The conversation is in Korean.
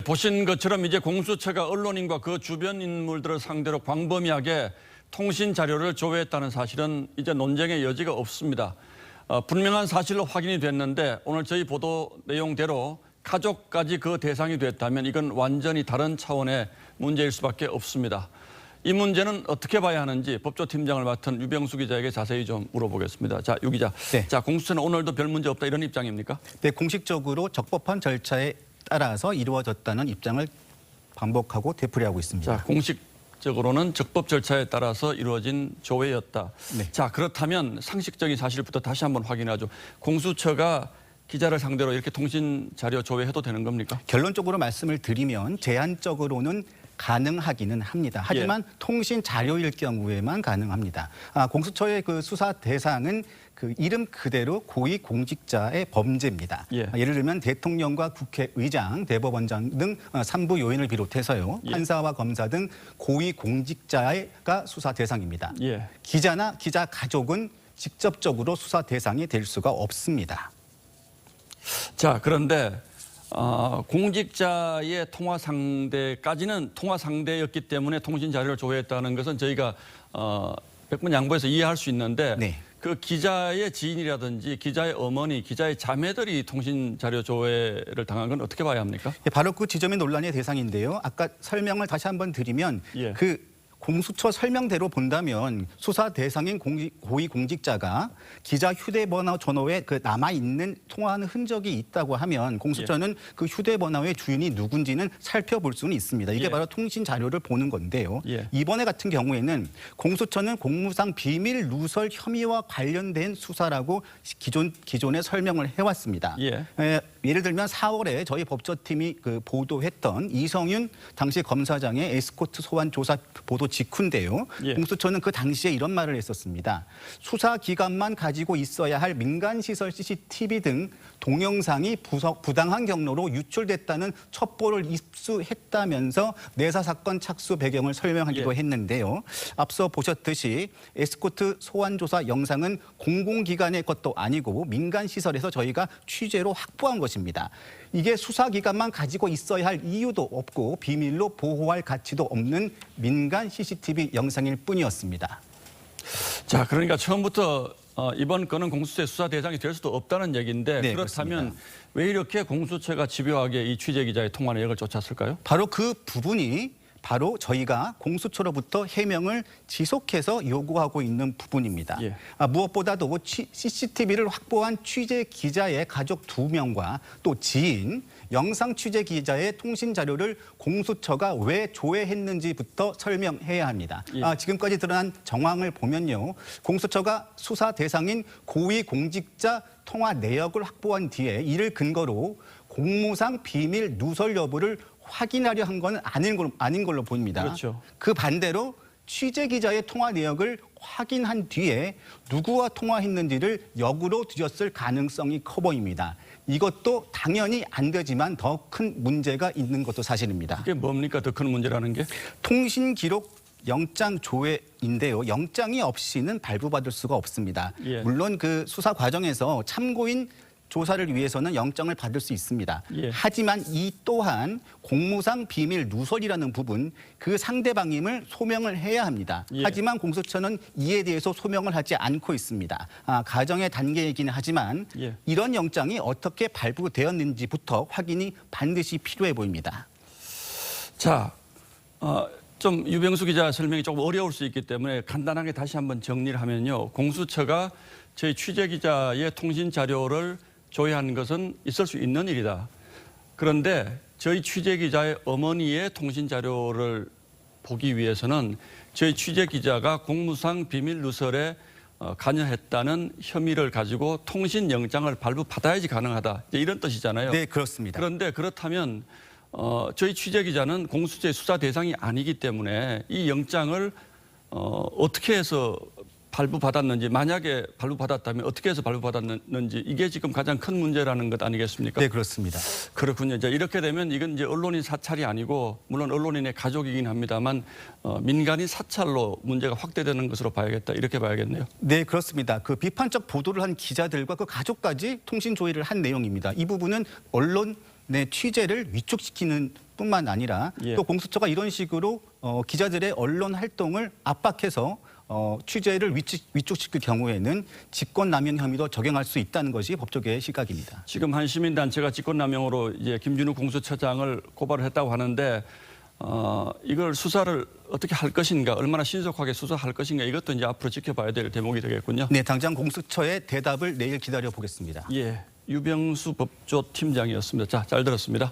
보신 것처럼 이제 공수처가 언론인과 그 주변 인물들을 상대로 광범위하게 통신 자료를 조회했다는 사실은 이제 논쟁의 여지가 없습니다. 분명한 사실로 확인이 됐는데 오늘 저희 보도 내용대로 가족까지 그 대상이 됐다면 이건 완전히 다른 차원의 문제일 수밖에 없습니다. 이 문제는 어떻게 봐야 하는지 법조팀장을 맡은 유병수 기자에게 자세히 좀 물어보겠습니다. 자, 유 기자. 네. 자, 공수처는 오늘도 별 문제 없다 이런 입장입니까? 네, 공식적으로 적법한 절차에 따라서 이루어졌다는 입장을 반복하고 되풀이하고 있습니다. 자, 공식적으로는 적법 절차에 따라서 이루어진 조회였다. 네. 자, 그렇다면 상식적인 사실부터 다시 한번 확인하죠. 공수처가 기자를 상대로 이렇게 통신 자료 조회해도 되는 겁니까? 결론적으로 말씀을 드리면 제한적으로는 가능하기는 합니다. 하지만 통신 자료일 경우에만 가능합니다. 공수처의 그 수사 대상은 그 이름 그대로 고위공직자의 범죄입니다. 예를 들면 대통령과 국회의장, 대법원장 등 3부 요인을 비롯해서요. 판사와 검사 등 고위공직자가 수사 대상입니다. 기자나 기자 가족은 직접적으로 수사 대상이 될 수가 없습니다. 자, 그런데 공직자의 통화 상대까지는 통화 상대였기 때문에 통신 자료를 조회했다는 것은 저희가 100번 양보해서 이해할 수 있는데 네. 그 기자의 지인이라든지 기자의 어머니, 기자의 자매들이 통신 자료 조회를 당한 건 어떻게 봐야 합니까? 바로 그 지점이 논란의 대상인데요. 아까 설명을 다시 한번 드리면 그 공수처 설명대로 본다면 수사 대상인 고위공직자가 기자 휴대전화에 그 남아있는 통화하는 흔적이 있다고 하면 공수처는 그 휴대전화의 주인이 누군지는 살펴볼 수는 있습니다. 이게 바로 통신 자료를 보는 건데요. 이번에 같은 경우에는 공수처는 공무상 비밀 누설 혐의와 관련된 수사라고 기존에 설명을 해왔습니다. 예를 들면 4월에 저희 법조팀이 그 보도했던 이성윤 당시 검사장의 에스코트 소환 조사 보도 직후인데요. 공수처는 그 당시에 이런 말을 했었습니다. 수사기관만 가지고 있어야 할 민간시설 CCTV 등 동영상이 부당한 경로로 유출됐다는 첩보를 입수했다면서 내사 사건 착수 배경을 설명하기도 했는데요. 앞서 보셨듯이 에스코트 소환조사 영상은 공공기관의 것도 아니고 민간시설에서 저희가 취재로 확보한 것입니다. 이게 수사기관만 가지고 있어야 할 이유도 없고 비밀로 보호할 가치도 없는 민간 CCTV 영상일 뿐이었습니다. 자, 그러니까 처음부터 이번 건은 공수처의 수사 대상이 될 수도 없다는 얘기인데 그렇다면 그렇습니다. 왜 이렇게 공수처가 집요하게 이 취재기자의 통화 내역을 쫓았을까요? 바로 그 부분이 바로 저희가 공수처로부터 해명을 지속해서 요구하고 있는 부분입니다. 무엇보다도 CCTV를 확보한 취재 기자의 가족 2명과 또 지인, 영상 취재 기자의 통신 자료를 공수처가 왜 조회했는지부터 설명해야 합니다. 지금까지 드러난 정황을 보면요. 공수처가 수사 대상인 고위공직자 통화 내역을 확보한 뒤에 이를 근거로 공무상 비밀 누설 여부를 확인하려 한 건 아닌 걸로 보입니다. 그렇죠. 그 반대로 취재 기자의 통화 내역을 확인한 뒤에 누구와 통화했는지를 역으로 뒤졌을 가능성이 커 보입니다. 이것도 당연히 안 되지만 더 큰 문제가 있는 것도 사실입니다. 그게 뭡니까? 더 큰 문제라는 게? 통신 기록 영장 조회인데요. 영장이 없이는 발부받을 수가 없습니다. 물론 그 수사 과정에서 참고인 조사를 위해서는 영장을 받을 수 있습니다. 하지만 이 또한 공무상 비밀 누설이라는 부분, 그 상대방임을 소명을 해야 합니다. 하지만 공수처는 이에 대해서 소명을 하지 않고 있습니다. 가정의 단계이긴 하지만 이런 영장이 어떻게 발부되었는지부터 확인이 반드시 필요해 보입니다. 자, 좀 유병수 기자 설명이 조금 어려울 수 있기 때문에 간단하게 다시 한번 정리를 하면요. 공수처가 저희 취재 기자의 통신 자료를 조회하는 것은 있을 수 있는 일이다. 그런데 저희 취재 기자의 어머니의 통신 자료를 보기 위해서는 저희 취재 기자가 공무상 비밀 누설에 관여했다는 혐의를 가지고 통신 영장을 발부받아야지 가능하다. 이런 뜻이잖아요. 네, 그렇습니다. 그런데 그렇다면 저희 취재 기자는 공수처의 수사 대상이 아니기 때문에 이 영장을 어떻게 해서 발부받았는지, 만약에 발부받았다면 어떻게 해서 발부받았는지, 이게 지금 가장 큰 문제라는 것 아니겠습니까? 네, 그렇습니다. 그렇군요. 이제 이렇게 되면 이건 이제 언론인 사찰이 아니고, 물론 언론인의 가족이긴 합니다만 민간인 사찰로 문제가 확대되는 것으로 봐야겠다, 이렇게 봐야겠네요. 네, 그렇습니다. 그 비판적 보도를 한 기자들과 그 가족까지 통신 조회를 한 내용입니다. 이 부분은 언론 내 취재를 위축시키는 뿐만 아니라 예. 또 공수처가 이런 식으로 기자들의 언론 활동을 압박해서 취재를 위축시킬 경우에는 직권남용 혐의도 적용할 수 있다는 것이 법조계의 시각입니다. 지금 한 시민단체가 직권남용으로 이제 김준우 공수처장을 고발을 했다고 하는데 이걸 수사를 어떻게 할 것인가, 얼마나 신속하게 수사할 것인가 이것도 이제 앞으로 지켜봐야 될 대목이 되겠군요. 네, 당장 공수처의 대답을 내일 기다려 보겠습니다. 예, 유병수 법조팀장이었습니다. 자, 잘 들었습니다.